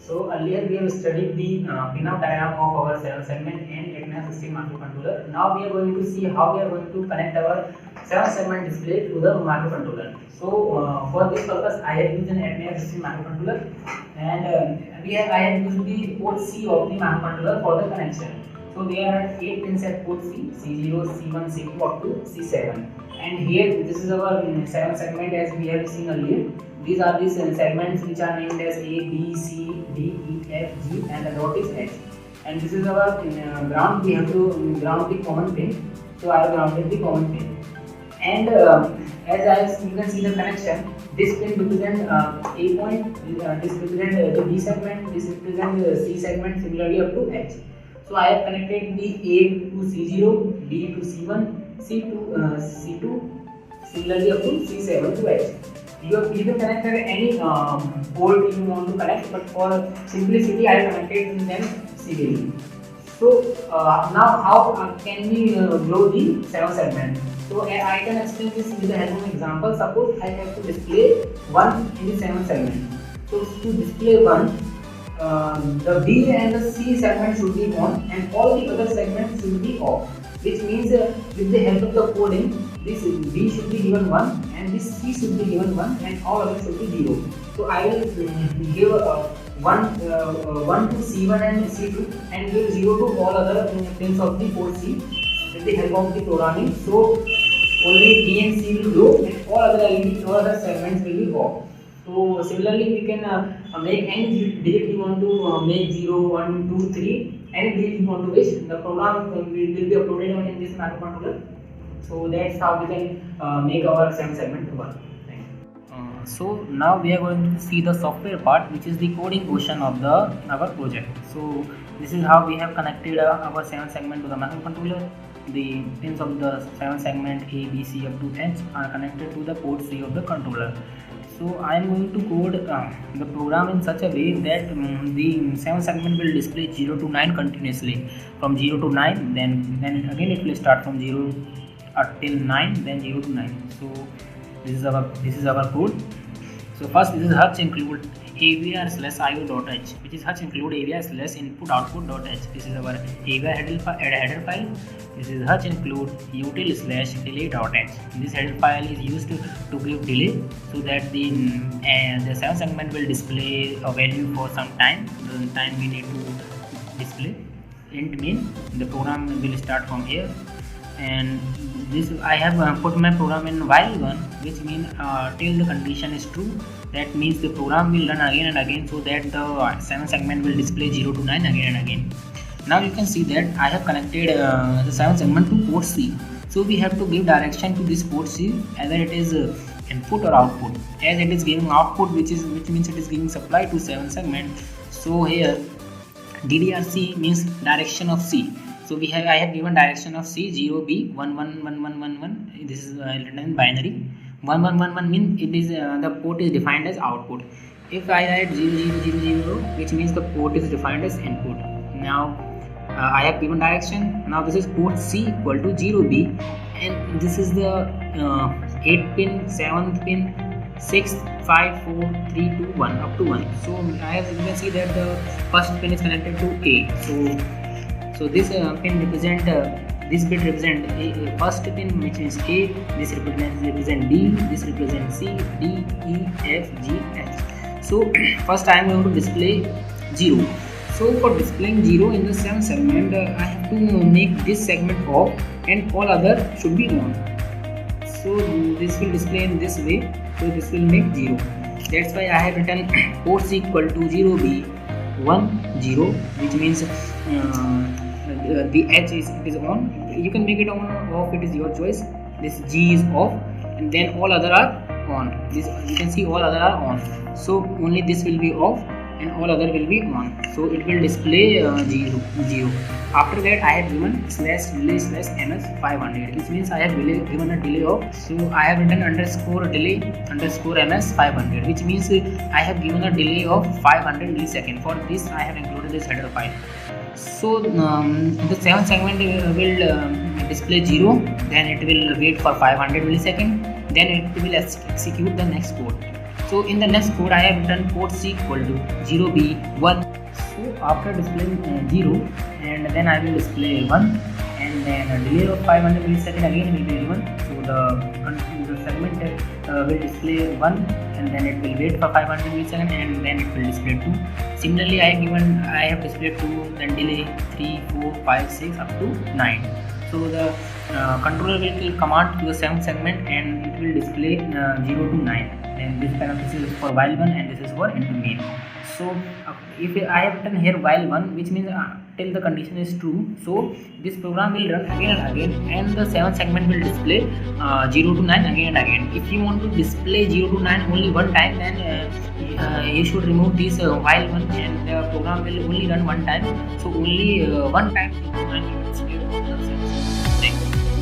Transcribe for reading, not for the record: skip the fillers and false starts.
So earlier we have studied the pin-out diagram of our 7-segment and 8-16 microcontroller. Now we are going to see how we are going to connect our 7-segment display to the microcontroller. So for this purpose, I have used an 8-16 microcontroller, and I have used the port C of the microcontroller for the connection. So there are 8 pins at port C, C0, C1, C2 up to C7. And here this is our 7-segment as we have seen earlier. These are the segments which are named as A, B, C, D, E, F, G, and the dot is H. And this is our ground. We have to ground the common pin. So I have grounded the common pin. And as you can see the connection, this pin represent A point, this represent the B segment, this represent the C segment, similarly up to H. So I have connected the A to C0, B to C1, C to C2, similarly up to C7 to H. You can connect any port you want to connect, but for simplicity I have connected them serially. So now how can we grow the 7-segment? So I can explain this with the help of an example. Suppose I have to display 1 in the 7-segment. So to display 1, the B and the C segment should be on and all the other segments should be off. Which means with the help of the coding, this B should be given 1 and this C should be given 1 and all others should be 0. So I will give 1 to C1 and C2 and give 0 to all other pins of the port C with the help of the programming. So only B and C will grow and all other LEDs, all other segments will be off. So similarly, we can make any digit you want to make 0, 1, 2, 3, any digit you want to wish. The program will be uploaded in this microcontroller. So that's how we can make our 7-segment work. So now we are going to see the software part, which is the coding portion of our project. So this is how we have connected our 7-segment to the microcontroller. The pins of the 7-segment A, B, C up to H are connected to the port C of the controller. So I am going to code the program in such a way that the 7-segment will display 0 to 9 continuously. From 0 to 9, then again it will start from 0 till 9, then 0 to 9. So this is our code. So first this is hux include avr/io.h, which is hux include avr/input/output.h. This is our avr header file. This is hux include util/delay.h. This header file is used to give delay so that the 7-segment will display a value for some time. The time we need to display. Int mean the program will start from here, and this I have put my program in while one, which means till the condition is true. That means the program will run again and again so that the 7-segment will display 0 to 9 again and again. Now you can see that I have connected the 7-segment to port C. So we have to give direction to this port C, either it is input or output. As it is giving output, which means it is giving supply to 7-segment. So here DDRC means direction of C. So I have given direction of C 0B 111111. This is written in binary. 1111 means it is the port is defined as output. If I write 0000, which means the port is defined as input. Now I have given direction. Now this is port C equal to 0B, and this is the 8 pin, 7th pin, 6th, 5, 4, 3, 2, 1 up to 1. So you can see that the first pin is connected to A. So this pin represent this bit represent a first pin, which is A. This represent D. This represent C, D, E, F, G, H. So first I am going to display 0. So for displaying 0 in the 7-segment, I have to make this segment off and all other should be on. So this will display in this way. So this will make 0. That's why I have written port C equal to 0B 1 0, which means the H is on. You can make it on or off, it is your choice. This G is off, and then all other are on. This you can see all other are on. So only this will be off and all other will be on. So it will display 0. After that I have given /delay/ms500, which means I have given a delay of. So I have written _delay_ms500, which means I have given a delay of 500 millisecond. For this I have included this header file. So the 7-segment will display 0, then it will wait for 500 millisecond, then it will execute the next code. So in the next code I have written port C equal to 0B1. So after displaying 0, and then I will display 1, and then a delay of 500 millisecond again will be 1. So the segment will display 1, and then it will wait for 500 millisecond, and then it will display 2. Similarly, I have displayed 2, then delay 3, 4, 5, 6 up to 9. So the controller will give command to the 7th segment, and it will display 0 to 9. And this parenthesis is for while 1, and this is for into main. So if I have written here while 1, which means till the condition is true, so this program will run again and again, and the 7th segment will display 0 to 9 again and again. If you want to display 0 to 9 only one time, then you should remove this while 1, and the program will only run one time. So only one time 0 to 9 will display.